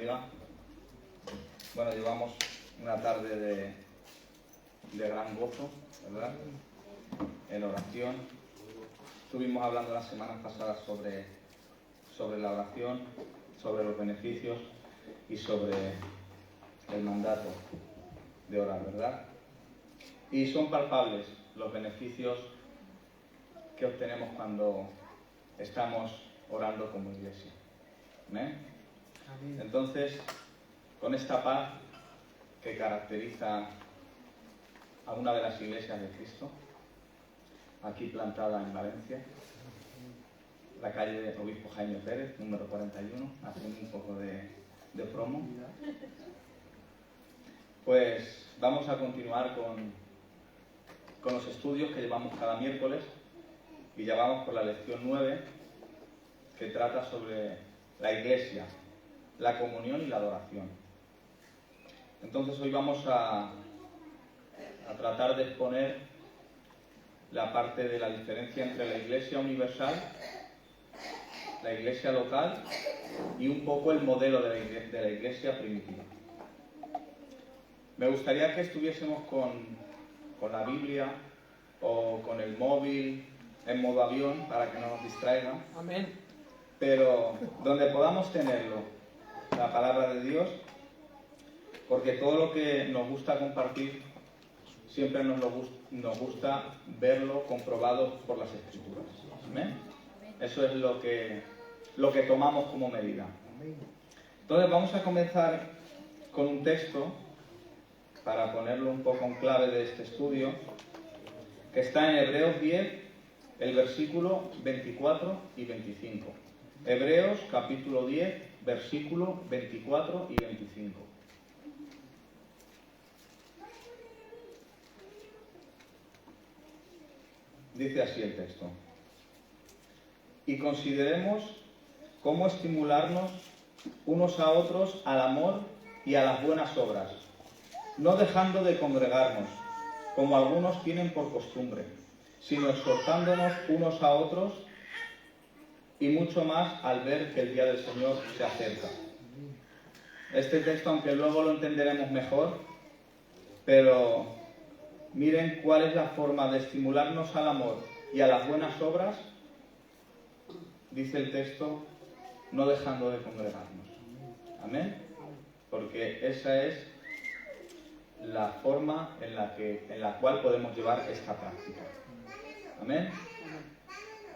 bendiga. Bueno, llevamos una tarde de gran gozo, ¿verdad? En oración. Estuvimos hablando las semanas pasadas sobre la oración, sobre los beneficios y sobre el mandato de orar, ¿verdad? Y son palpables los beneficios que obtenemos cuando estamos orando como iglesia. ¿Amén? Entonces, con esta paz que caracteriza a una de las iglesias de Cristo, aquí plantada en Valencia, la calle Obispo Jaime Pérez, número 41, haciendo un poco de promo, pues vamos a continuar con los estudios que llevamos cada miércoles y ya vamos por la lección 9, que trata sobre la iglesia, la comunión y la adoración. Entonces hoy vamos a tratar de exponer la parte de la diferencia entre la iglesia universal, la iglesia local y un poco el modelo de la iglesia primitiva. Me gustaría que estuviésemos con la Biblia o con el móvil en modo avión para que no nos distraigan. Amén. Pero donde podamos tenerlo, la palabra de Dios, porque todo lo que nos gusta compartir siempre nos gusta verlo comprobado por las Escrituras. ¿Amén? Eso es lo que tomamos como medida. Entonces vamos a comenzar con un texto para ponerlo un poco en clave de este estudio, que está en Hebreos 10, el versículo 24 y 25. Hebreos capítulo 10, versículo 24 y 25. Dice así el texto. Y consideremos cómo estimularnos unos a otros al amor y a las buenas obras, no dejando de congregarnos, como algunos tienen por costumbre, sino exhortándonos unos a otros, y mucho más al ver que el día del Señor se acerca. Este texto, aunque luego lo entenderemos mejor, pero miren cuál es la forma de estimularnos al amor y a las buenas obras. Dice el texto, no dejando de congregarnos. Amén. Porque esa es la forma en la cual podemos llevar esta práctica. Amén.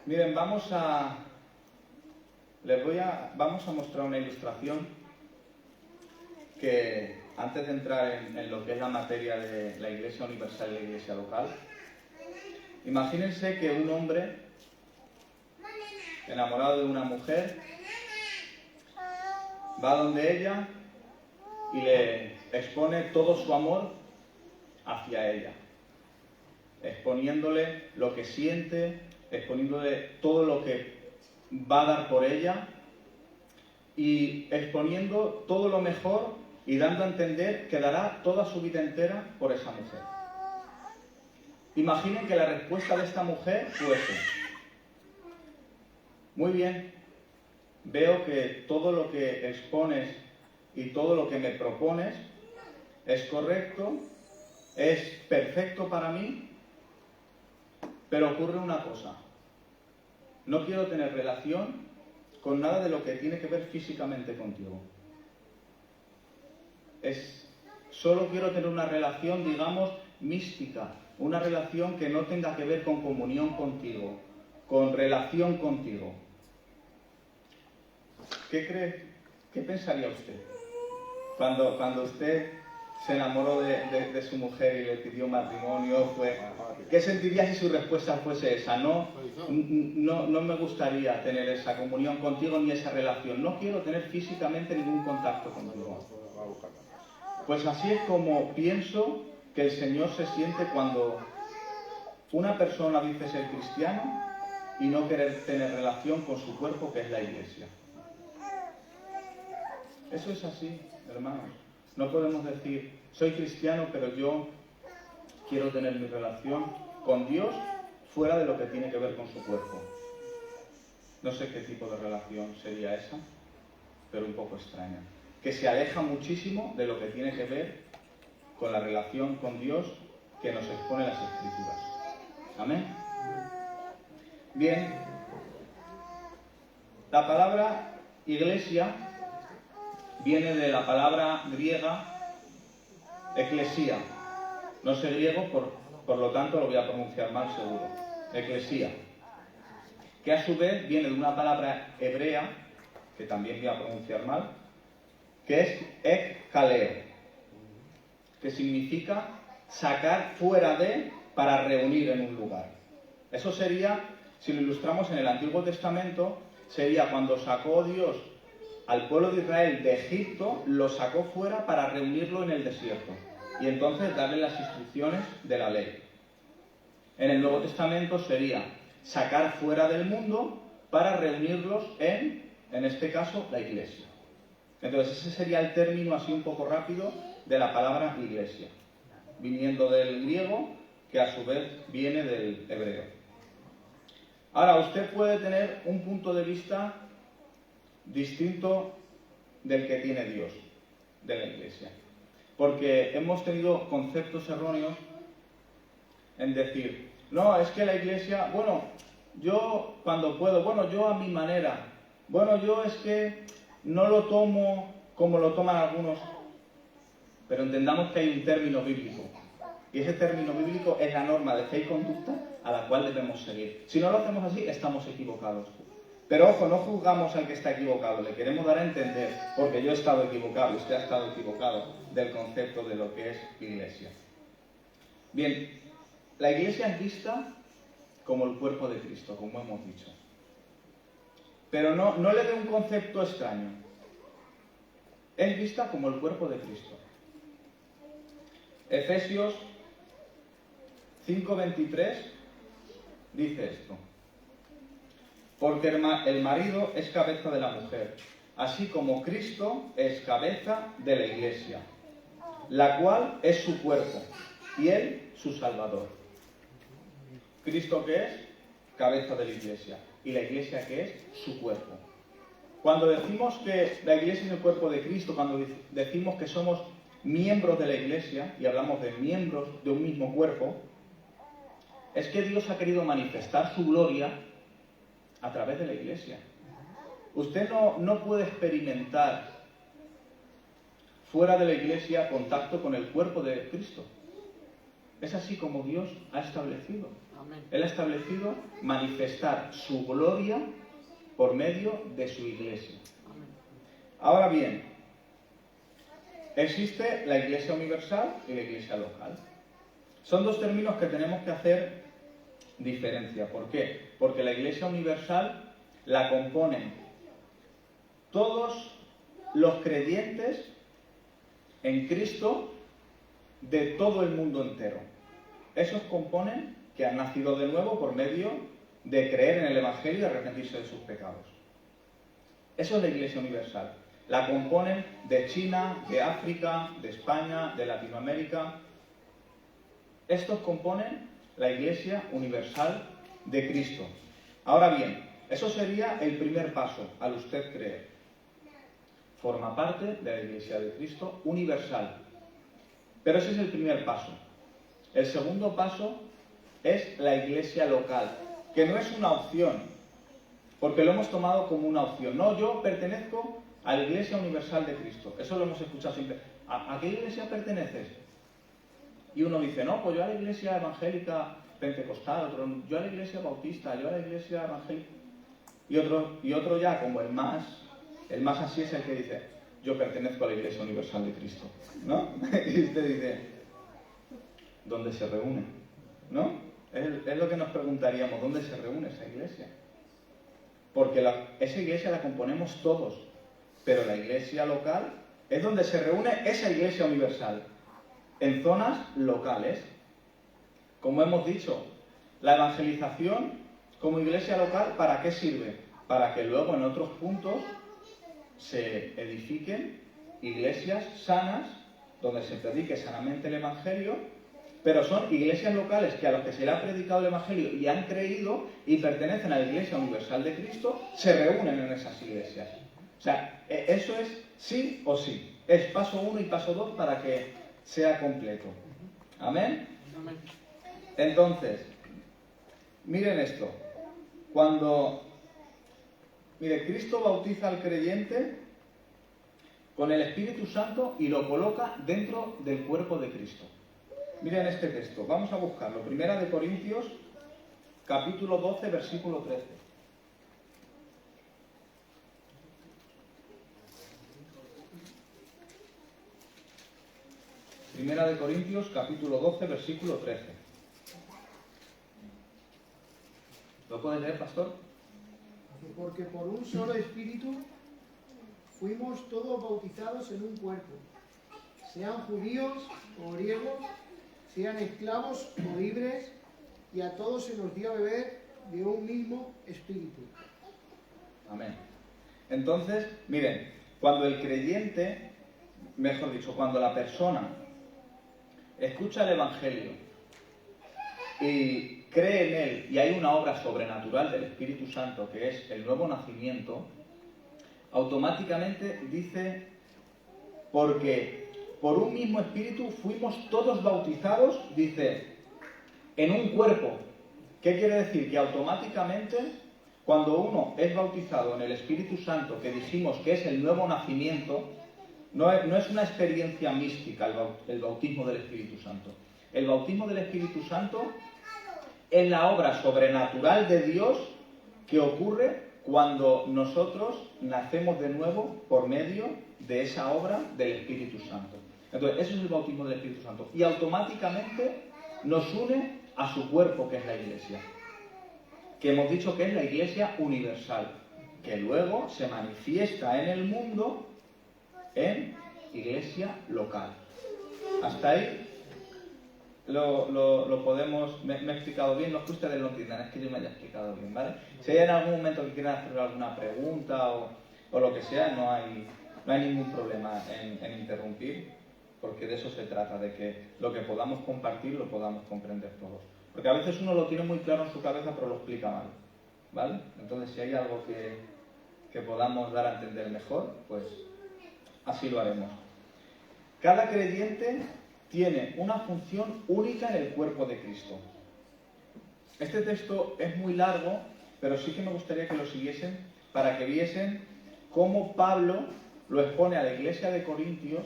Miren, vamos a mostrar una ilustración que, antes de entrar en lo que es la materia de la iglesia universal y la iglesia local, imagínense que un hombre enamorado de una mujer va donde ella y le expone todo su amor hacia ella, exponiéndole lo que siente, exponiéndole todo lo que va a dar por ella y exponiendo todo lo mejor y dando a entender que dará toda su vida entera por esa mujer. Imaginen que la respuesta de esta mujer fuese: muy bien, veo que todo lo que expones y todo lo que me propones es correcto, es perfecto para mí, pero ocurre una cosa: no quiero tener relación con nada de lo que tiene que ver físicamente contigo. Solo quiero tener una relación, digamos, mística, una relación que no tenga que ver con comunión contigo, con relación contigo. ¿Qué cree? ¿Qué pensaría usted? Cuando usted se enamoró de su mujer y le pidió matrimonio, ¿qué sentiría si su respuesta fuese esa? No me gustaría tener esa comunión contigo ni esa relación. No quiero tener físicamente ningún contacto contigo. Pues así es como pienso que el Señor se siente cuando una persona dice ser cristiano y no querer tener relación con su cuerpo, que es la iglesia. Eso es así, hermanos. No podemos decir, soy cristiano, pero yo quiero tener mi relación con Dios fuera de lo que tiene que ver con su cuerpo. No sé qué tipo de relación sería esa, pero un poco extraña. que se aleja muchísimo de lo que tiene que ver con la relación con Dios que nos expone las Escrituras. Amén. Bien, la palabra iglesia viene de la palabra griega eclesía. No sé griego, por lo tanto lo voy a pronunciar mal seguro. Eclesía. Que a su vez viene de una palabra hebrea, que también voy a pronunciar mal, que es ekkaleo, que significa sacar fuera de para reunir en un lugar. Eso sería, si lo ilustramos en el Antiguo Testamento, sería cuando sacó Dios al pueblo de Israel de Egipto, lo sacó fuera para reunirlo en el desierto y entonces darle las instrucciones de la ley. En el Nuevo Testamento sería sacar fuera del mundo para reunirlos en este caso, la iglesia. Entonces ese sería el término así un poco rápido de la palabra iglesia, viniendo del griego, que a su vez viene del hebreo. Ahora, usted puede tener un punto de vista distinto del que tiene Dios, de la iglesia. Porque hemos tenido conceptos erróneos en decir, no, es que la iglesia, bueno, yo cuando puedo, bueno, yo a mi manera, bueno, yo es que no lo tomo como lo toman algunos, pero entendamos que hay un término bíblico. Y ese término bíblico es la norma de fe y conducta a la cual debemos seguir. Si no lo hacemos así, estamos equivocados. Pero ojo, no juzgamos al que está equivocado, le queremos dar a entender, porque yo he estado equivocado, usted ha estado equivocado, del concepto de lo que es iglesia. Bien, la iglesia es vista como el cuerpo de Cristo, como hemos dicho. Pero no le dé un concepto extraño. Es vista como el cuerpo de Cristo. Efesios 5:23 dice esto: porque el marido es cabeza de la mujer, así como Cristo es cabeza de la iglesia, la cual es su cuerpo, y él su Salvador. ¿Cristo qué es? Cabeza de la iglesia. ¿Y la iglesia qué es? Su cuerpo. Cuando decimos que la iglesia es el cuerpo de Cristo, cuando decimos que somos miembros de la iglesia, y hablamos de miembros de un mismo cuerpo, es que Dios ha querido manifestar su gloria a través de la iglesia. Usted no puede experimentar fuera de la iglesia contacto con el cuerpo de Cristo. Es así como Dios ha establecido. Amén. Él ha establecido manifestar su gloria por medio de su iglesia. Amén. Ahora bien, existe la iglesia universal y la iglesia local. Son dos términos que tenemos que hacer diferencia. ¿Por qué? Porque la iglesia universal la componen todos los creyentes en Cristo de todo el mundo entero. Esos componen que han nacido de nuevo por medio de creer en el Evangelio y arrepentirse de sus pecados. Eso es la iglesia universal. La componen de China, de África, de España, de Latinoamérica. Estos componen la iglesia universal de Cristo. Ahora bien, eso sería el primer paso al usted creer. Forma parte de la iglesia de Cristo universal. Pero ese es el primer paso. El segundo paso es la iglesia local, que no es una opción, porque lo hemos tomado como una opción. No, yo pertenezco a la iglesia universal de Cristo. Eso lo hemos escuchado siempre. ¿A qué iglesia perteneces? Y uno dice, no, pues yo a la iglesia evangélica pentecostal, otro, yo a la iglesia bautista, yo a la iglesia evangélica. Y otro ya, como el más así es el que dice, yo pertenezco a la iglesia universal de Cristo, ¿no? Y usted dice, ¿dónde se reúne? ¿No? Es lo que nos preguntaríamos, ¿dónde se reúne esa iglesia? Porque esa iglesia la componemos todos, pero la iglesia local es donde se reúne esa iglesia universal, en zonas locales. Como hemos dicho, la evangelización como iglesia local, ¿para qué sirve? Para que luego en otros puntos se edifiquen iglesias sanas, donde se predique sanamente el Evangelio, pero son iglesias locales que a los que se le ha predicado el Evangelio y han creído y pertenecen a la Iglesia Universal de Cristo, se reúnen en esas iglesias. O sea, eso es sí o sí. Es paso 1 y paso 2 para que sea completo. ¿Amén? Amén. Entonces, miren esto. Mire, Cristo bautiza al creyente con el Espíritu Santo y lo coloca dentro del cuerpo de Cristo. Miren este texto, vamos a buscarlo. Primera de Corintios, capítulo 12, versículo 13. Primera de Corintios, capítulo 12, versículo 13. ¿Lo puede leer, pastor? Porque por un solo espíritu fuimos todos bautizados en un cuerpo, sean judíos o griegos, sean esclavos o libres, y a todos se nos dio a beber de un mismo espíritu. Amén. Entonces, miren, cuando el creyente, mejor dicho, cuando la persona escucha el Evangelio y cree en él y hay una obra sobrenatural del Espíritu Santo que es el nuevo nacimiento, automáticamente dice, porque por un mismo Espíritu fuimos todos bautizados, dice, en un cuerpo. ¿Qué quiere decir? Que automáticamente cuando uno es bautizado en el Espíritu Santo, que dijimos que es el nuevo nacimiento, no es una experiencia mística el bautismo del Espíritu Santo. El bautismo del Espíritu Santo es la obra sobrenatural de Dios que ocurre cuando nosotros nacemos de nuevo por medio de esa obra del Espíritu Santo. Entonces, eso es el bautismo del Espíritu Santo. Y automáticamente nos une a su cuerpo, que es la Iglesia. Que hemos dicho que es la Iglesia universal, que luego se manifiesta en el mundo en iglesia local. Hasta ahí lo podemos... Me he explicado bien, no es que ustedes lo entiendan, es que yo me haya explicado bien, ¿vale? Si hay en algún momento que quieran hacer alguna pregunta o lo que sea, no hay ningún problema en interrumpir, porque de eso se trata, de que lo que podamos compartir lo podamos comprender todos. Porque a veces uno lo tiene muy claro en su cabeza, pero lo explica mal, ¿vale? Entonces, si hay algo que podamos dar a entender mejor, pues así lo haremos. Cada creyente tiene una función única en el cuerpo de Cristo. Este texto es muy largo, pero sí que me gustaría que lo siguiesen para que viesen cómo Pablo lo expone a la iglesia de Corintios.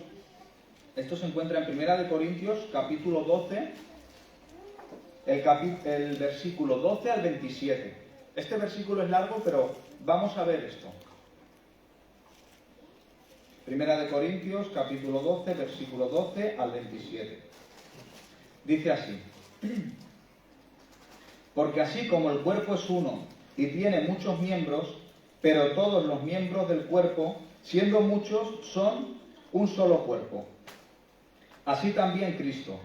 Esto se encuentra en Primera de Corintios, capítulo 12, el versículo 12 al 27. Este versículo es largo, pero vamos a ver esto. Primera de Corintios, capítulo 12, versículo 12 al 27. Dice así: porque así como el cuerpo es uno y tiene muchos miembros, pero todos los miembros del cuerpo, siendo muchos, son un solo cuerpo. Así también Cristo,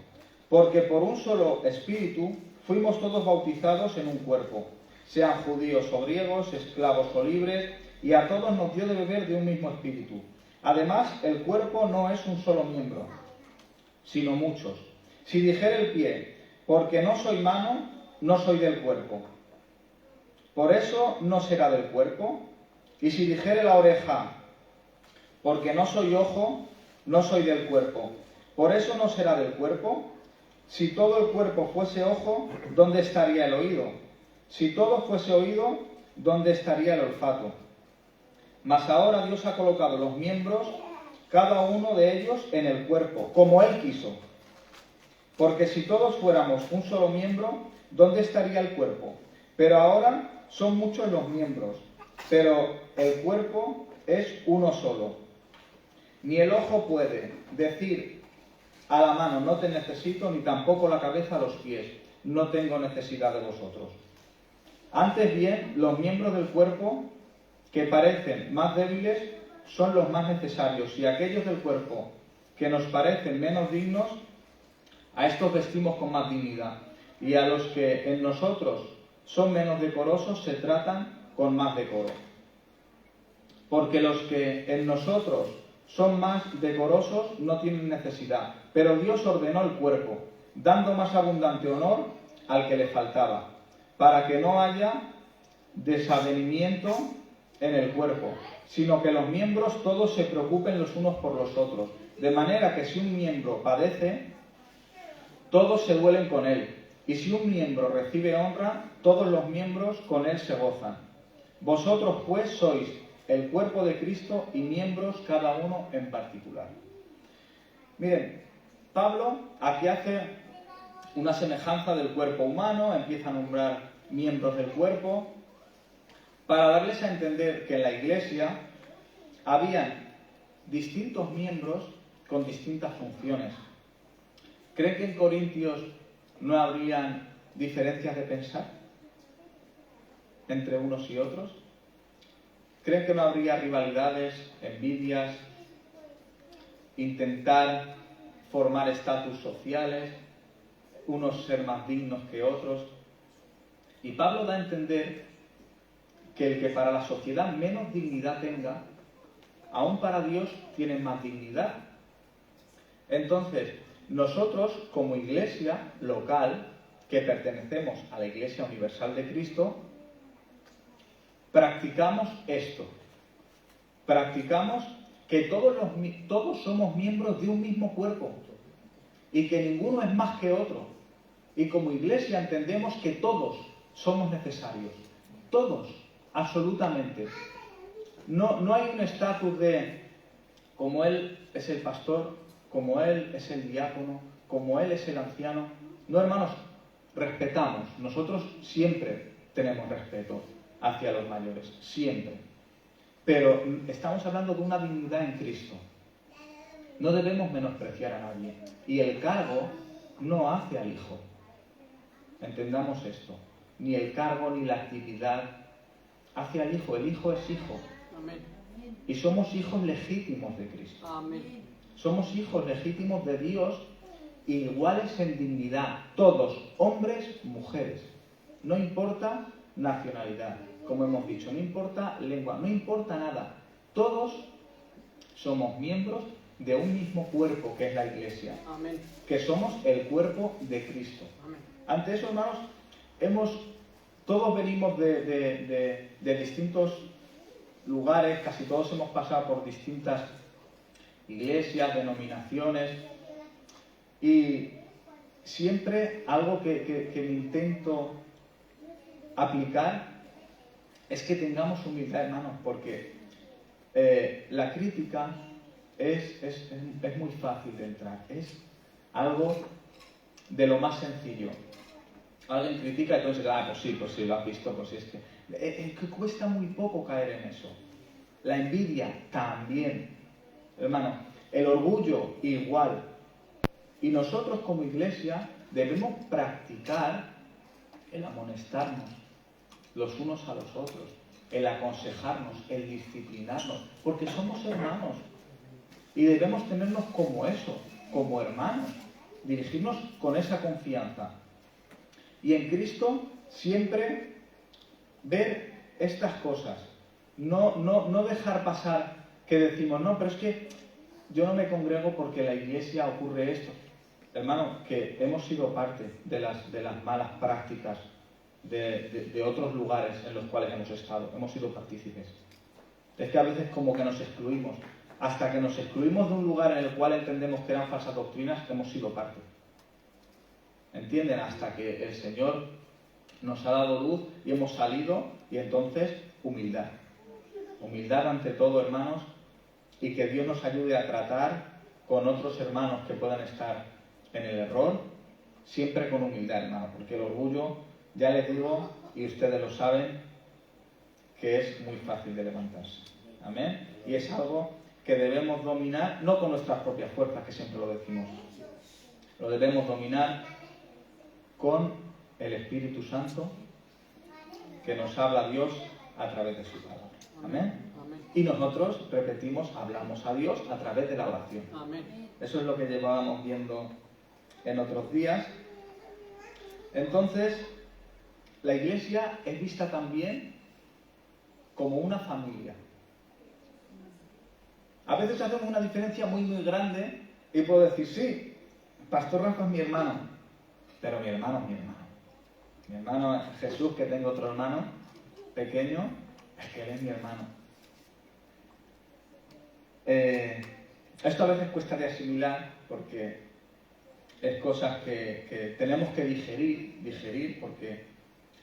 porque por un solo espíritu fuimos todos bautizados en un cuerpo, sean judíos o griegos, esclavos o libres, y a todos nos dio de beber de un mismo espíritu. Además, el cuerpo no es un solo miembro, sino muchos. Si dijera el pie, porque no soy mano, no soy del cuerpo, por eso no será del cuerpo. Y si dijere la oreja, porque no soy ojo, no soy del cuerpo, por eso no será del cuerpo. Si todo el cuerpo fuese ojo, ¿dónde estaría el oído? Si todo fuese oído, ¿dónde estaría el olfato? Mas ahora Dios ha colocado los miembros, cada uno de ellos, en el cuerpo, como Él quiso. Porque si todos fuéramos un solo miembro, ¿dónde estaría el cuerpo? Pero ahora son muchos los miembros, pero el cuerpo es uno solo. Ni el ojo puede decir a la mano, no te necesito, ni tampoco la cabeza a los pies, no tengo necesidad de vosotros. Antes bien, los miembros del cuerpo que parecen más débiles son los más necesarios, y aquellos del cuerpo que nos parecen menos dignos, a estos vestimos con más dignidad, y a los que en nosotros son menos decorosos se tratan con más decoro. Porque los que en nosotros son más decorosos no tienen necesidad, pero Dios ordenó el cuerpo, dando más abundante honor al que le faltaba, para que no haya desavenimiento en el cuerpo, sino que los miembros todos se preocupen los unos por los otros. De manera que si un miembro padece, todos se duelen con él. Y si un miembro recibe honra, todos los miembros con él se gozan. Vosotros pues sois el cuerpo de Cristo y miembros cada uno en particular. Miren, Pablo aquí hace una semejanza del cuerpo humano, empieza a nombrar miembros del cuerpo, para darles a entender que en la Iglesia habían distintos miembros con distintas funciones. ¿Creen que en Corintios no habrían diferencias de pensar entre unos y otros? ¿Creen que no habría rivalidades, envidias, intentar formar estatus sociales, unos ser más dignos que otros? Y Pablo da a entender que el que para la sociedad menos dignidad tenga, aún para Dios tiene más dignidad. Entonces, nosotros como iglesia local, que pertenecemos a la Iglesia Universal de Cristo, practicamos esto. Practicamos que todos somos miembros de un mismo cuerpo y que ninguno es más que otro. Y como iglesia entendemos que todos somos necesarios. Todos, absolutamente. No hay un estatus de como él es el pastor, como él es el diácono, como él es el anciano. No, hermanos, respetamos. Nosotros siempre tenemos respeto hacia los mayores, siempre. Pero estamos hablando de una dignidad en Cristo. No debemos menospreciar a nadie. Y el cargo no hace al hijo. Entendamos esto. Ni el cargo ni la actividad hace al hijo. El hijo es hijo. Amén. Y somos hijos legítimos de Cristo. Amén. Somos hijos legítimos de Dios, iguales en dignidad. Todos, hombres, mujeres. No importa nacionalidad, como hemos dicho. No importa lengua, no importa nada. Todos somos miembros de un mismo cuerpo que es la Iglesia. Amén. Que somos el cuerpo de Cristo. Amén. Ante eso, hermanos, todos venimos de distintos lugares, casi todos hemos pasado por distintas iglesias, denominaciones, y siempre algo que me intento aplicar es que tengamos humildad, hermanos, porque la crítica es muy fácil de entrar, es algo de lo más sencillo. Alguien critica y entonces, pues sí, lo has visto, pues es que cuesta muy poco caer en eso. La envidia también, hermano, el orgullo igual. Y nosotros como iglesia debemos practicar el amonestarnos los unos a los otros, el aconsejarnos, el disciplinarnos, porque somos hermanos y debemos tenernos como eso, como hermanos, dirigirnos con esa confianza. Y en Cristo siempre ver estas cosas, no dejar pasar que decimos, no, pero es que yo no me congrego porque en la iglesia ocurre esto. Hermano, que hemos sido parte de las malas prácticas de otros lugares en los cuales hemos estado, hemos sido partícipes. Es que a veces como que nos excluimos, hasta que nos excluimos de un lugar en el cual entendemos que eran falsas doctrinas, hemos sido parte. ¿Entienden? Hasta que el Señor nos ha dado luz y hemos salido, y entonces humildad. Humildad ante todo, hermanos, y que Dios nos ayude a tratar con otros hermanos que puedan estar en el error, siempre con humildad, hermano, porque el orgullo, ya les digo, y ustedes lo saben, que es muy fácil de levantarse. Amén. Y es algo que debemos dominar, no con nuestras propias fuerzas, que siempre lo decimos. Lo debemos dominar con el Espíritu Santo que nos habla Dios a través de su palabra. Amén. Amén. Y nosotros, repetimos, hablamos a Dios a través de la oración. Amén. Eso es lo que llevábamos viendo en otros días. Entonces, la Iglesia es vista también como una familia. A veces hacemos una diferencia muy, muy grande y puedo decir, sí, Pastor Rafa es mi hermano, pero mi hermano es mi hermano. Mi hermano es Jesús, que tengo otro hermano pequeño, Es que él es mi hermano. Esto a veces cuesta de asimilar porque es cosas que tenemos que digerir, porque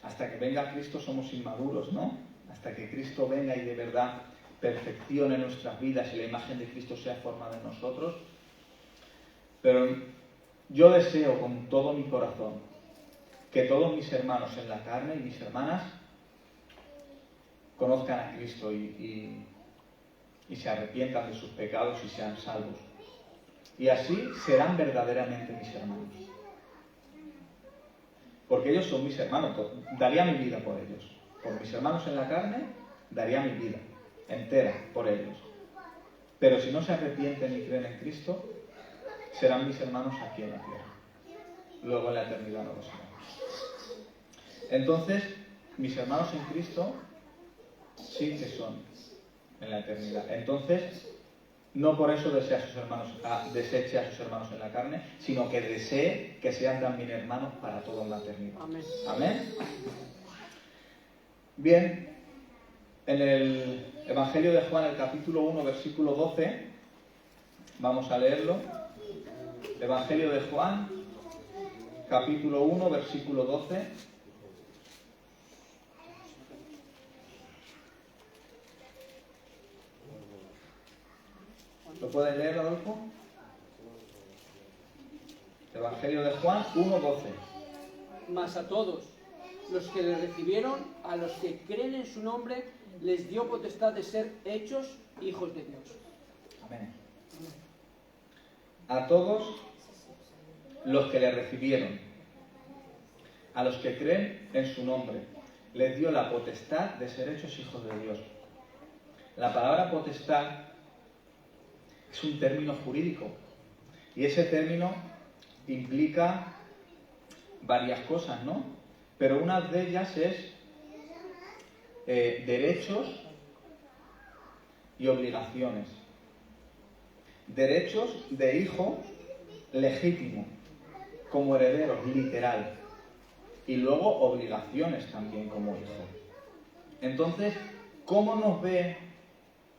hasta que venga Cristo somos inmaduros, ¿no? Hasta que Cristo venga y de verdad perfeccione nuestras vidas y la imagen de Cristo sea formada en nosotros. Pero yo deseo con todo mi corazón que todos mis hermanos en la carne y mis hermanas conozcan a Cristo y se arrepientan de sus pecados y sean salvos. Y así serán verdaderamente mis hermanos. Porque ellos son mis hermanos. Daría mi vida por ellos. Por mis hermanos en la carne, daría mi vida entera por ellos. Pero si no se arrepienten y creen en Cristo, serán mis hermanos aquí en la tierra. Luego en la eternidad no lo serán. Entonces, mis hermanos en Cristo sí que son en la eternidad. Entonces, no por eso deseche a sus hermanos en la carne, sino que desee que sean también hermanos para toda la eternidad. Amén. Amén. Bien, en el Evangelio de Juan, el capítulo 1, versículo 12, vamos a leerlo. Evangelio de Juan, capítulo 1, versículo 12. ¿Lo pueden leer, Adolfo? Evangelio de Juan 1, 12. Mas a todos los que le recibieron, a los que creen en su nombre, les dio potestad de ser hechos hijos de Dios. Amén. A todos los que le recibieron, a los que creen en su nombre, les dio la potestad de ser hechos hijos de Dios. La palabra potestad es un término jurídico y ese término implica varias cosas, ¿no? Pero una de ellas es derechos y obligaciones. Derechos de hijo legítimo, como herederos, literal. Y luego obligaciones también como hijo. Entonces, ¿cómo nos ve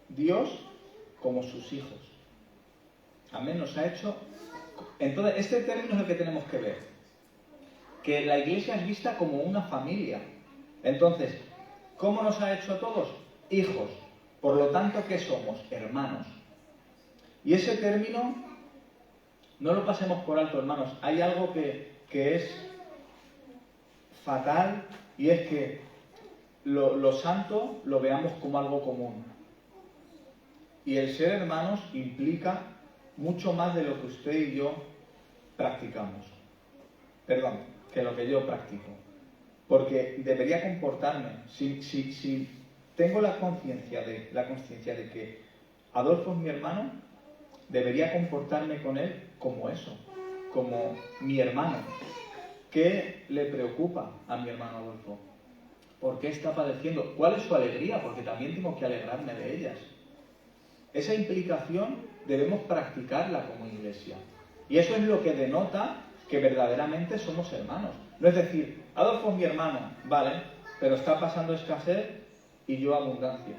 Dios? Como sus hijos. Amén, nos ha hecho... Entonces, este término es el que tenemos que ver. Que la Iglesia es vista como una familia. Entonces, ¿cómo nos ha hecho a todos? Hijos. Por lo tanto, ¿qué somos? Hermanos. Y ese término, no lo pasemos por alto, hermanos. Hay algo que es fatal y es que lo santo lo veamos como algo común. Y el ser hermanos implica mucho más de lo que usted y yo practicamos. Perdón, que lo que yo practico. Porque debería comportarme, si tengo la conciencia de que Adolfo es mi hermano, debería comportarme con él como eso, como mi hermano. ¿Qué le preocupa a mi hermano Adolfo? ¿Por qué está padeciendo? ¿Cuál es su alegría? Porque también tengo que alegrarme de ellas. Esa implicación debemos practicarla como iglesia. Y eso es lo que denota que verdaderamente somos hermanos. No es decir, Adolfo es mi hermano, vale, pero está pasando escasez y yo abundancia.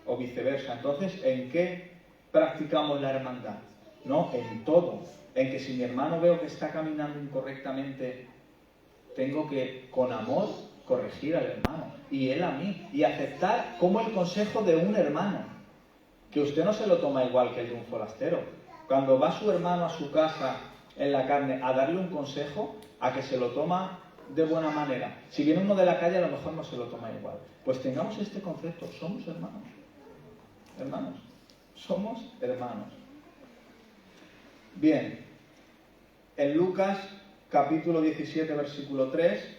O viceversa. Entonces, ¿en qué practicamos la hermandad? No, en todo. En que si mi hermano veo que está caminando incorrectamente, tengo que, con amor, corregir al hermano. Y él a mí. Y aceptar como el consejo de un hermano. Que usted no se lo toma igual que el de un forastero. Cuando va su hermano a su casa en la carne a darle un consejo, a que se lo toma de buena manera. Si viene uno de la calle, a lo mejor no se lo toma igual. Pues tengamos este concepto, somos hermanos. Hermanos, somos hermanos. Bien, en Lucas capítulo 17, versículo 3,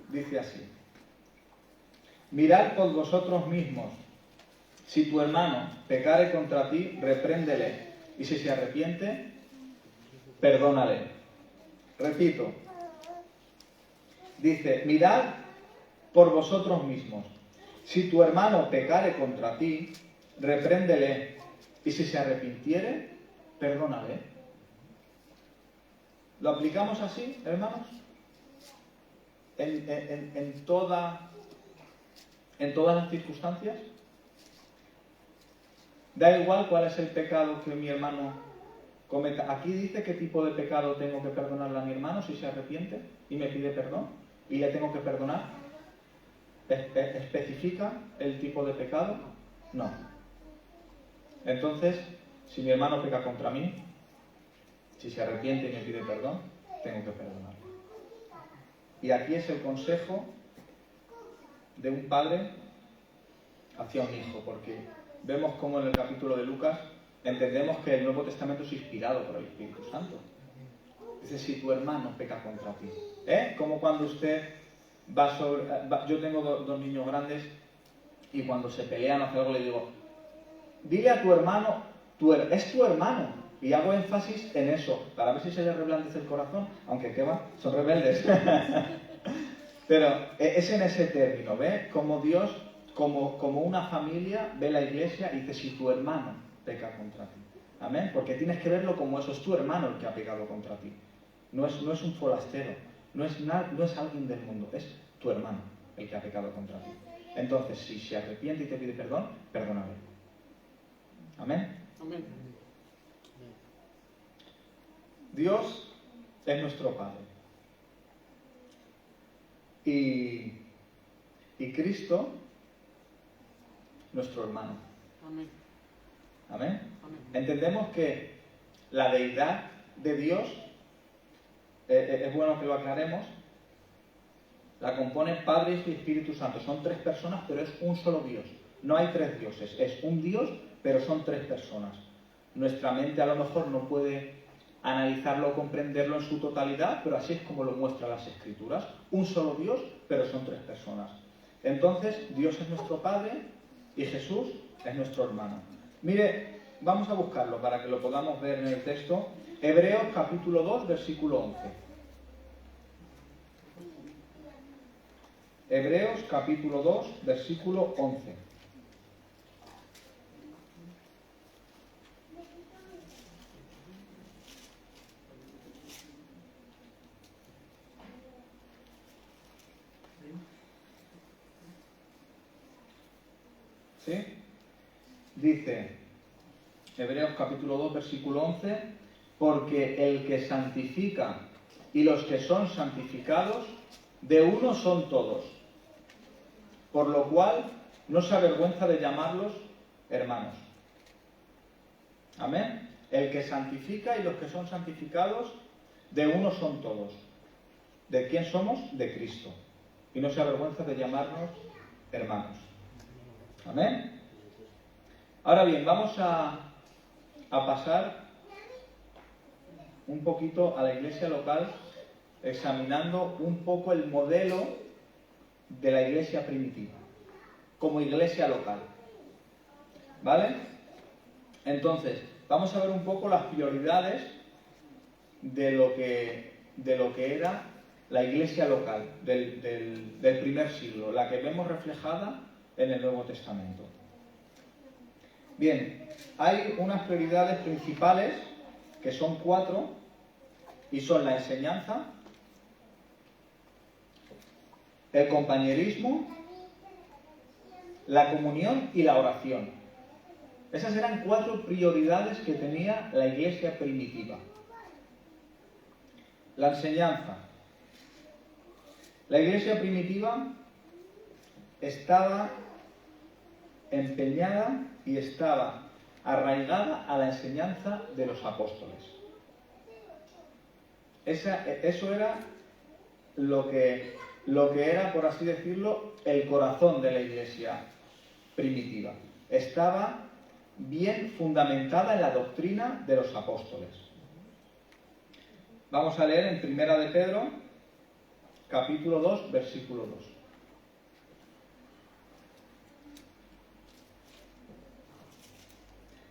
dice así: mirad por vosotros mismos. Si tu hermano pecare contra ti, repréndele, y si se arrepiente, perdónale. Repito, dice, mirad por vosotros mismos. Si tu hermano pecare contra ti, repréndele, y si se arrepintiere, perdónale. ¿Lo aplicamos así, hermanos? En toda en todas las circunstancias? Da igual cuál es el pecado que mi hermano cometa. Aquí dice qué tipo de pecado tengo que perdonarle a mi hermano si se arrepiente y me pide perdón y le tengo que perdonar. ¿Especifica el tipo de pecado? No. Entonces, si mi hermano peca contra mí, si se arrepiente y me pide perdón, tengo que perdonarle. Y aquí es el consejo de un padre hacia un hijo, porque vemos cómo en el capítulo de Lucas entendemos que el Nuevo Testamento es inspirado por el Espíritu Santo. Dice, si tu hermano peca contra ti. Como cuando usted yo tengo dos niños grandes y cuando se pelean o hace algo le digo, dile a tu hermano, es tu hermano. Y hago énfasis en eso, para ver si se le reblandece el corazón, aunque qué va, son rebeldes. Pero es en ese término, ¿ve? Como Dios, como una familia, ve la iglesia y dice, si tu hermano peca contra ti. Amén. Porque tienes que verlo como eso, es tu hermano el que ha pecado contra ti. No es un forastero, no es alguien del mundo, es tu hermano el que ha pecado contra ti. Entonces, si se arrepiente y te pide perdón, perdónale. Amén. Amén. Dios es nuestro Padre. Y Cristo, nuestro hermano. Amén. Amén. Amén. Entendemos que la deidad de Dios, es bueno que lo aclaremos, la componen Padre, Hijo y Espíritu Santo. Son tres personas, pero es un solo Dios. No hay tres dioses. Es un Dios, pero son tres personas. Nuestra mente a lo mejor no puede analizarlo o comprenderlo en su totalidad, pero así es como lo muestran las Escrituras. Un solo Dios, pero son tres personas. Entonces, Dios es nuestro Padre y Jesús es nuestro hermano. Mire, vamos a buscarlo para que lo podamos ver en el texto. Hebreos capítulo 2, versículo 11. Hebreos capítulo 2, versículo 11. ¿Sí? Dice, Hebreos capítulo 2, versículo 11, porque el que santifica y los que son santificados, de uno son todos, por lo cual no se avergüenza de llamarlos hermanos. Amén. El que santifica y los que son santificados, de uno son todos. ¿De quién somos? De Cristo. Y no se avergüenza de llamarnos hermanos. Amén. Ahora bien, vamos a pasar un poquito a la iglesia local, examinando un poco el modelo de la iglesia primitiva, como iglesia local. ¿Vale? Entonces, vamos a ver un poco las prioridades de lo que era la iglesia local del primer siglo, la que vemos reflejada en el Nuevo Testamento. Bien, hay unas prioridades principales, que son 4, y son la enseñanza, el compañerismo, la comunión y la oración. Esas eran 4 prioridades que tenía la iglesia primitiva. La enseñanza. La iglesia primitiva estaba empeñada y estaba arraigada a la enseñanza de los apóstoles. Eso era lo que era, por así decirlo, el corazón de la iglesia primitiva. Estaba bien fundamentada en la doctrina de los apóstoles. Vamos a leer en Primera de Pedro, capítulo 2, versículo 2.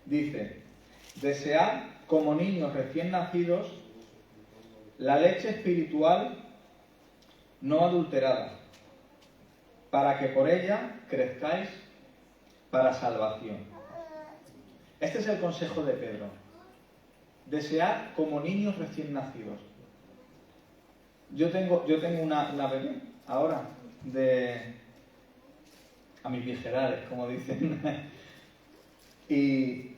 Dice, desead como niños recién nacidos la leche espiritual no adulterada, para que por ella crezcáis para salvación. Este es el consejo de Pedro. Desead como niños recién nacidos. Yo tengo una bebé ahora a mis viejedades, como dicen. y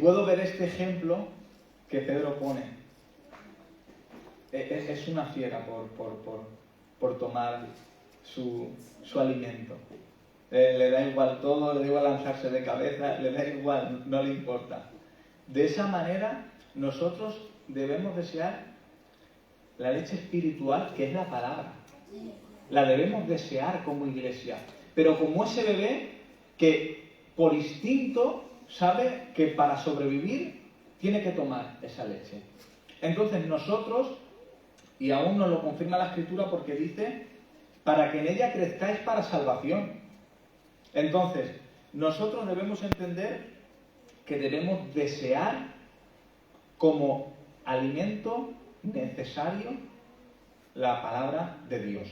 puedo ver este ejemplo que Pedro pone. Es una fiera por tomar su alimento. Le da igual todo, le da igual lanzarse de cabeza, le da igual, no le importa. De esa manera, nosotros debemos desear la leche espiritual, que es la palabra. La debemos desear como iglesia. Pero como ese bebé que por instinto sabe que para sobrevivir tiene que tomar esa leche. Entonces nosotros, y aún nos lo confirma la Escritura porque dice, para que en ella crezcáis para salvación. Entonces, nosotros debemos entender que debemos desear como alimento necesario la palabra de Dios.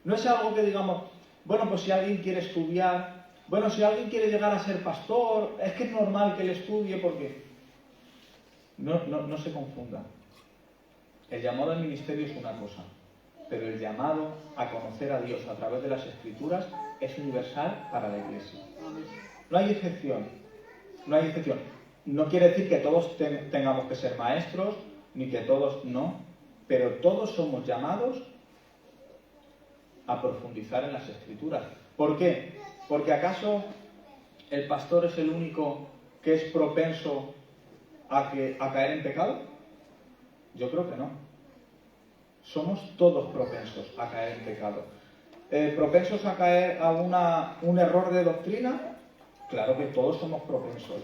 No es algo que digamos, bueno, pues si alguien quiere estudiar, bueno, si alguien quiere llegar a ser pastor, es que es normal que él estudie porque... No se confunda. El llamado al ministerio es una cosa, pero el llamado a conocer a Dios a través de las Escrituras es universal para la Iglesia. No hay excepción. No hay excepción. No quiere decir que todos tengamos que ser maestros, ni que todos no, pero todos somos llamados a profundizar en las Escrituras. ¿Por qué? Porque ¿acaso el pastor es el único que es propenso a caer en pecado? Yo creo que no. Somos todos propensos a caer en pecado. ¿Propensos a caer a un error de doctrina? Claro que todos somos propensos.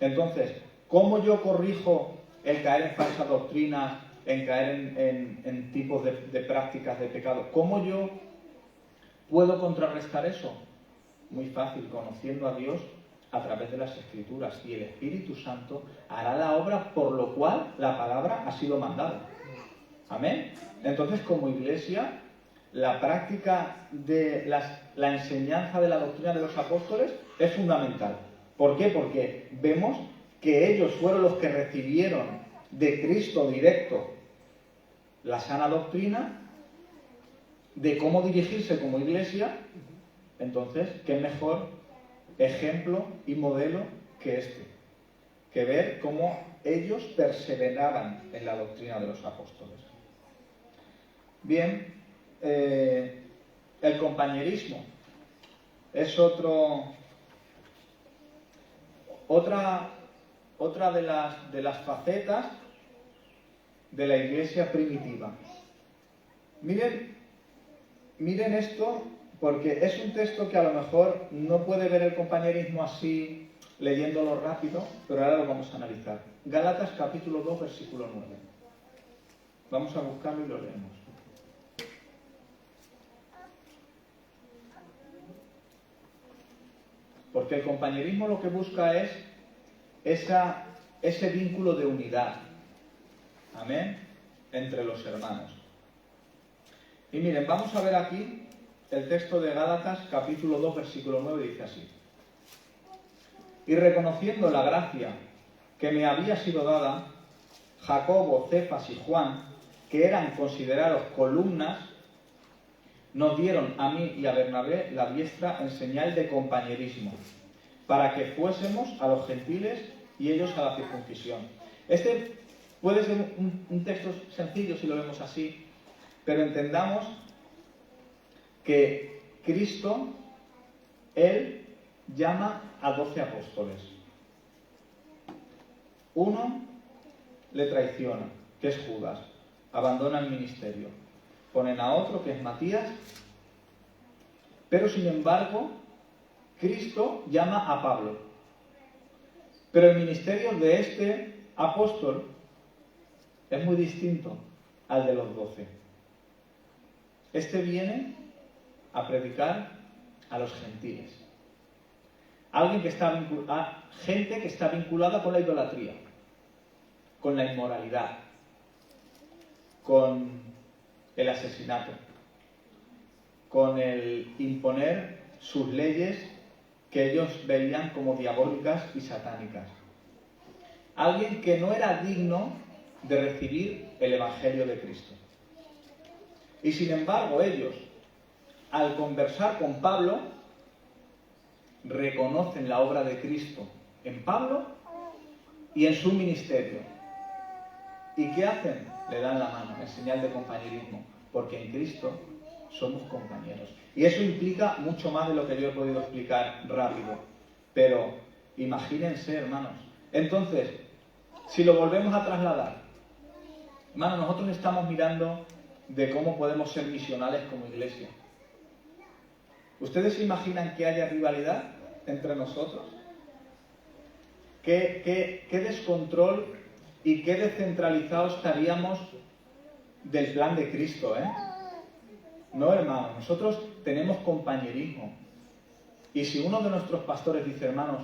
Entonces, ¿cómo yo corrijo el caer en falsas doctrinas, en caer en tipos de prácticas de pecado? ¿Cómo yo puedo contrarrestar eso? Muy fácil, conociendo a Dios a través de las Escrituras, y el Espíritu Santo hará la obra por lo cual la palabra ha sido mandada. Amén. Entonces, como iglesia, la práctica de la enseñanza de la doctrina de los apóstoles es fundamental. ¿Por qué? Porque vemos que ellos fueron los que recibieron de Cristo directo la sana doctrina de cómo dirigirse como iglesia. Entonces, ¿qué mejor ejemplo y modelo que este? Que ver cómo ellos perseveraban en la doctrina de los apóstoles. Bien, el compañerismo es otra de las facetas de la iglesia primitiva. Miren esto, porque es un texto que a lo mejor no puede ver el compañerismo así leyéndolo rápido, pero ahora lo vamos a analizar. Gálatas capítulo 2, versículo 9. Vamos a buscarlo y lo leemos. Porque el compañerismo lo que busca es ese vínculo de unidad. Amén. Entre los hermanos. Y miren, vamos a ver aquí el texto de Gálatas, capítulo 2, versículo 9, dice así. Y reconociendo la gracia que me había sido dada, Jacobo, Cefas y Juan, que eran considerados columnas, nos dieron a mí y a Bernabé la diestra en señal de compañerismo, para que fuésemos a los gentiles y ellos a la circuncisión. Este puede ser un texto sencillo si lo vemos así, pero entendamos que Cristo, Él llama a 12 apóstoles. Uno le traiciona, que es Judas, abandona el ministerio. Ponen a otro, que es Matías, pero sin embargo, Cristo llama a Pablo. Pero el ministerio de este apóstol es muy distinto al de los 12. Este viene a predicar a los gentiles. Gente que está vinculada con la idolatría, con la inmoralidad, con el asesinato, con el imponer sus leyes que ellos veían como diabólicas y satánicas. Alguien que no era digno de recibir el Evangelio de Cristo. Y sin embargo ellos, al conversar con Pablo, reconocen la obra de Cristo en Pablo y en su ministerio. ¿Y qué hacen? Le dan la mano en señal de compañerismo, porque en Cristo somos compañeros. Y eso implica mucho más de lo que yo he podido explicar rápido. Pero imagínense, hermanos. Entonces, si lo volvemos a trasladar, hermanos, nosotros estamos mirando de cómo podemos ser misionales como iglesia. ¿Ustedes se imaginan que haya rivalidad entre nosotros? ¿Qué descontrol y qué descentralizados estaríamos del plan de Cristo, eh? No, hermanos, nosotros tenemos compañerismo. Y si uno de nuestros pastores dice, hermanos,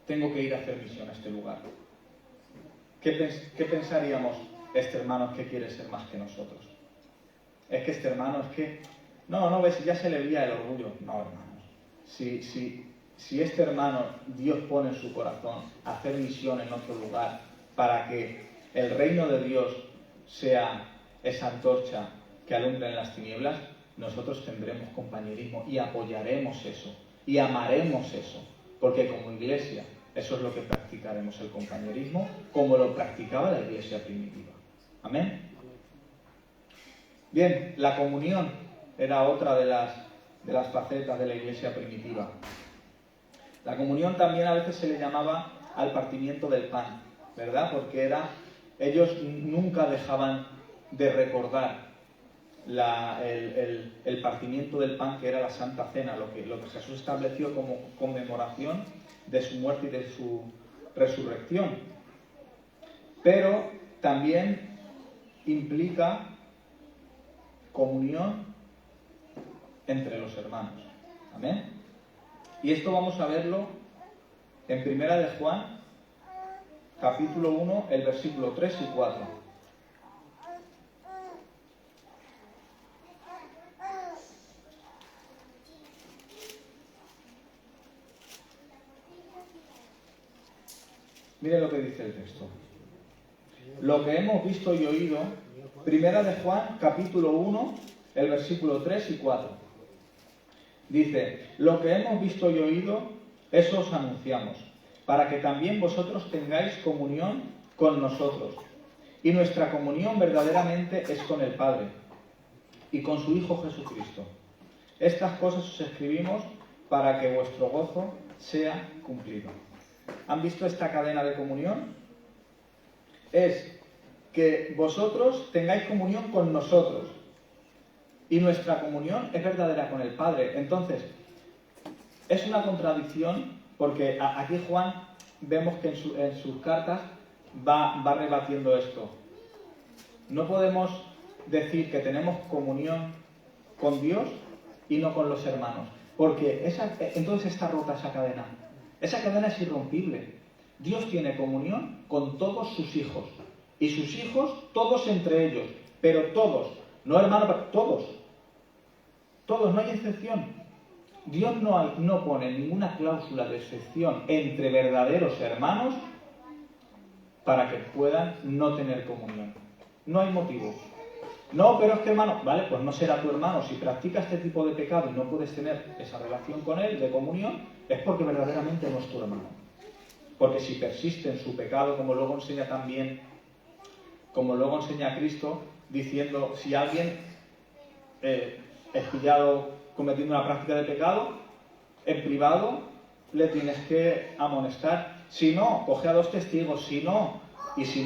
tengo que ir a hacer misión a este lugar, ¿qué pensaríamos? Este hermano es que quiere ser más que nosotros. Es que este hermano es que... No, ves, ya se le veía el orgullo. No, hermanos. Si este hermano, Dios pone en su corazón hacer misión en otro lugar para que el reino de Dios sea esa antorcha que alumbra en las tinieblas, nosotros tendremos compañerismo y apoyaremos eso y amaremos eso, porque como iglesia eso es lo que practicaremos, el compañerismo, como lo practicaba la iglesia primitiva. Amén. Bien, la comunión era otra de las facetas de la iglesia primitiva. La comunión también a veces se le llamaba al partimiento del pan, ¿verdad? Porque ellos nunca dejaban de recordar el partimiento del pan, que era la Santa Cena, lo que Jesús estableció como conmemoración de su muerte y de su resurrección. Pero también implica comunión entre los hermanos. Amén. Y esto vamos a verlo en Primera de Juan, capítulo 1, el versículo 3 y 4. Miren lo que dice el texto. Lo que hemos visto y oído, Primera de Juan, capítulo 1, el versículo 3 y 4. Dice, lo que hemos visto y oído, eso os anunciamos, para que también vosotros tengáis comunión con nosotros. Y nuestra comunión verdaderamente es con el Padre y con su Hijo Jesucristo. Estas cosas os escribimos para que vuestro gozo sea cumplido. ¿Han visto esta cadena de comunión? Es que vosotros tengáis comunión con nosotros. Y nuestra comunión es verdadera con el Padre. Entonces, es una contradicción porque aquí Juan vemos que en sus cartas va rebatiendo esto. No podemos decir que tenemos comunión con Dios y no con los hermanos, porque entonces está rota esa cadena. Esa cadena es irrompible. Dios tiene comunión con todos sus hijos. Y sus hijos, todos entre ellos. Pero todos. No hermanos, pero todos. Todos, no hay excepción. Dios no pone ninguna cláusula de excepción entre verdaderos hermanos para que puedan no tener comunión. No hay motivo. No, pero es que hermano, vale, pues no será tu hermano. Si practica este tipo de pecado y no puedes tener esa relación con él, de comunión, es porque verdaderamente no es tu hermano. Porque si persiste en su pecado, como luego enseña Cristo, diciendo, si alguien es pillado cometiendo una práctica de pecado, en privado le tienes que amonestar. Si no, coge a 2 testigos. Si no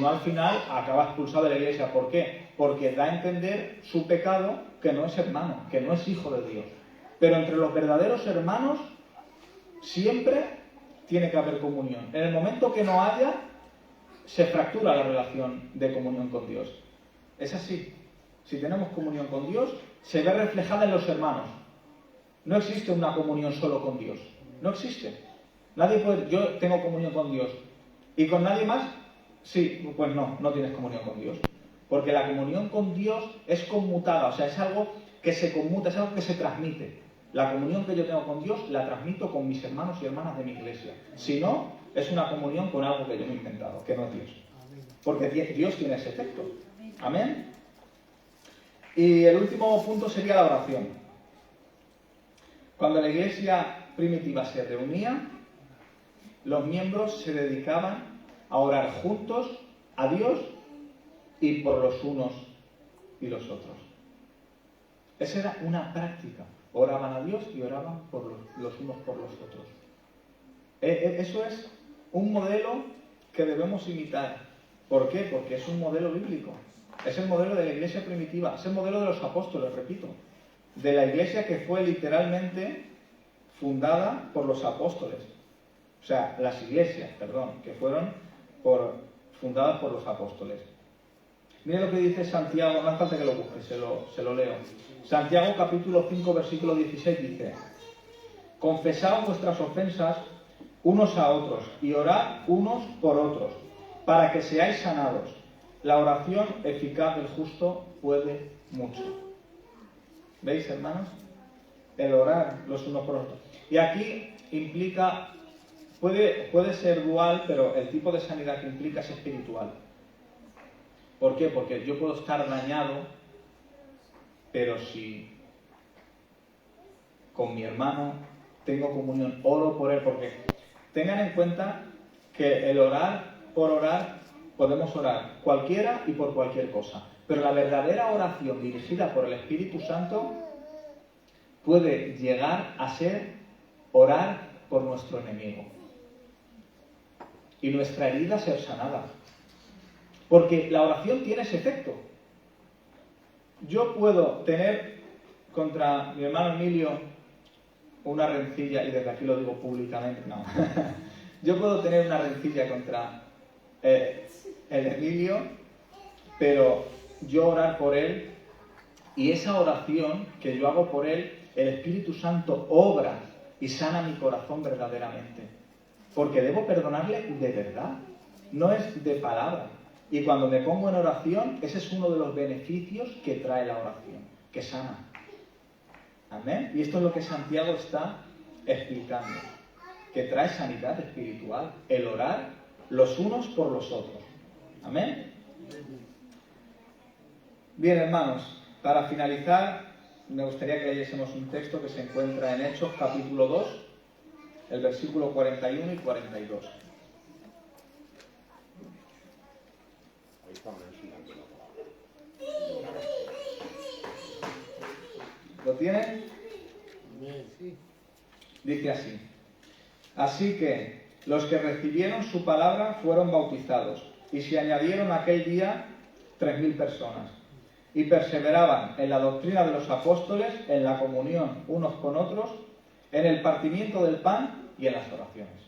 al final acaba expulsado de la iglesia. ¿Por qué? Porque da a entender su pecado que no es hermano, que no es hijo de Dios. Pero entre los verdaderos hermanos siempre tiene que haber comunión. En el momento que no haya, se fractura la relación de comunión con Dios. Es así. Si tenemos comunión con Dios, se ve reflejada en los hermanos. No existe una comunión solo con Dios. No existe. Nadie puede... Yo tengo comunión con Dios. ¿Y con nadie más? Sí, pues no tienes comunión con Dios. Porque la comunión con Dios es conmutada. O sea, es algo que se conmuta, es algo que se transmite. La comunión que yo tengo con Dios la transmito con mis hermanos y hermanas de mi iglesia. Si no, es una comunión con algo que yo me he inventado, que no es Dios. Porque Dios tiene ese efecto. Amén. Y el último punto sería la oración. Cuando la iglesia primitiva se reunía, los miembros se dedicaban a orar juntos a Dios y por los unos y los otros. Esa era una práctica. Oraban a Dios y oraban por los unos por los otros. Eso es un modelo que debemos imitar. ¿Por qué? Porque es un modelo bíblico. Es el modelo de la iglesia primitiva. Es el modelo de los apóstoles, repito. De la iglesia que fue literalmente fundada por los apóstoles. O sea, las iglesias, que fueron fundadas por los apóstoles. Mira lo que dice Santiago, no hace falta que lo busque, se lo leo. Santiago capítulo 5, versículo 16 dice: confesaos vuestras ofensas unos a otros y orad unos por otros, para que seáis sanados. La oración eficaz del justo puede mucho. ¿Veis, hermanos? El orar los unos por los otros. Y aquí implica, puede ser dual, pero el tipo de sanidad que implica es espiritual. ¿Por qué? Porque yo puedo estar dañado, pero si con mi hermano tengo comunión, oro por él, porque tengan en cuenta que el orar por orar, podemos orar cualquiera y por cualquier cosa, pero la verdadera oración dirigida por el Espíritu Santo puede llegar a ser orar por nuestro enemigo y nuestra herida ser sanada, porque la oración tiene ese efecto. Yo puedo tener contra mi hermano Emilio una rencilla, y desde aquí lo digo públicamente, no. Yo puedo tener una rencilla contra el Emilio, pero yo orar por él, y esa oración que yo hago por él, el Espíritu Santo obra y sana mi corazón verdaderamente. Porque debo perdonarle de verdad, no es de palabra. Y cuando me pongo en oración, ese es uno de los beneficios que trae la oración, que sana. Amén. Y esto es lo que Santiago está explicando, que trae sanidad espiritual, el orar los unos por los otros. Amén. Bien, hermanos, para finalizar, me gustaría que leyésemos un texto que se encuentra en Hechos capítulo 2, el versículo 41 y 42. ¿Lo tienen? Sí. Dice así: así que los que recibieron su palabra fueron bautizados, y se añadieron aquel día 3.000 personas, y perseveraban en la doctrina de los apóstoles, en la comunión unos con otros, en el partimiento del pan y en las oraciones.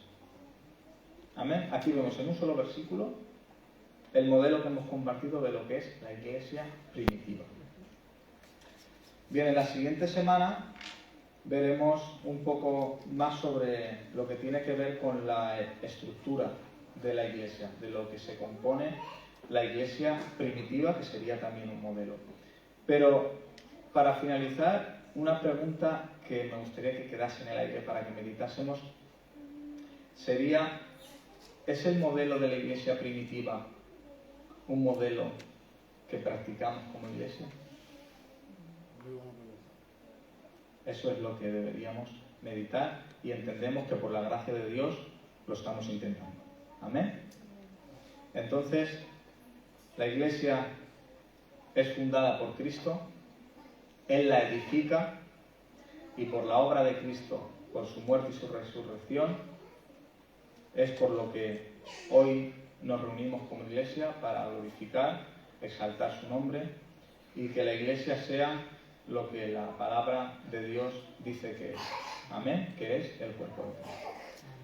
Amén. Aquí vemos en un solo versículo el modelo que hemos compartido de lo que es la iglesia primitiva. Bien, en la siguiente semana veremos un poco más sobre lo que tiene que ver con la estructura de la iglesia, de lo que se compone la iglesia primitiva, que sería también un modelo. Pero para finalizar, una pregunta que me gustaría que quedase en el aire para que meditásemos sería: ¿es el modelo de la iglesia primitiva un modelo que practicamos como iglesia? Eso es lo que deberíamos meditar, y entendemos que por la gracia de Dios lo estamos intentando. Amén. Entonces, la iglesia es fundada por Cristo, Él la edifica, y por la obra de Cristo, por su muerte y su resurrección, es por lo que hoy nos reunimos como iglesia para glorificar, exaltar su nombre, y que la iglesia sea lo que la palabra de Dios dice que es. Amén, que es el cuerpo de Cristo.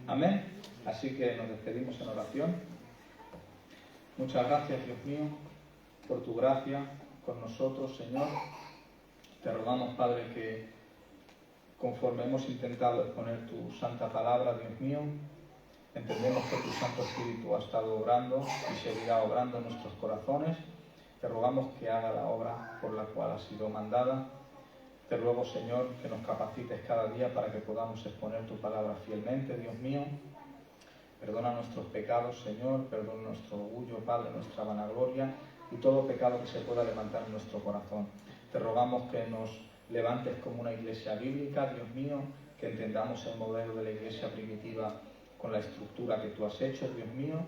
Amén. Así que nos despedimos en oración. Muchas gracias, Dios mío, por tu gracia con nosotros, Señor. Te rogamos, Padre, que conforme hemos intentado exponer tu santa palabra, Dios mío, entendemos que tu Santo Espíritu ha estado obrando y seguirá obrando en nuestros corazones. Te rogamos que haga la obra por la cual ha sido mandada. Te ruego, Señor, que nos capacites cada día para que podamos exponer tu palabra fielmente, Dios mío. Perdona nuestros pecados, Señor, perdona nuestro orgullo, Padre, nuestra vanagloria y todo pecado que se pueda levantar en nuestro corazón. Te rogamos que nos levantes como una iglesia bíblica, Dios mío, que entendamos el modelo de la iglesia primitiva con la estructura que tú has hecho, Dios mío,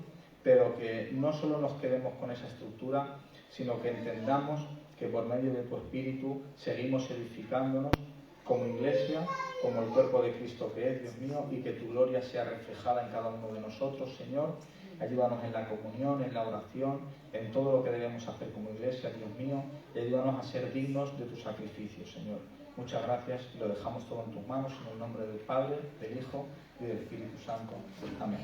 pero que no solo nos quedemos con esa estructura, sino que entendamos que por medio de tu Espíritu seguimos edificándonos como iglesia, como el cuerpo de Cristo que es, Dios mío, y que tu gloria sea reflejada en cada uno de nosotros, Señor. Ayúdanos en la comunión, en la oración, en todo lo que debemos hacer como iglesia, Dios mío, y ayúdanos a ser dignos de tu sacrificio, Señor. Muchas gracias y lo dejamos todo en tus manos, en el nombre del Padre, del Hijo y del Espíritu Santo. Amén.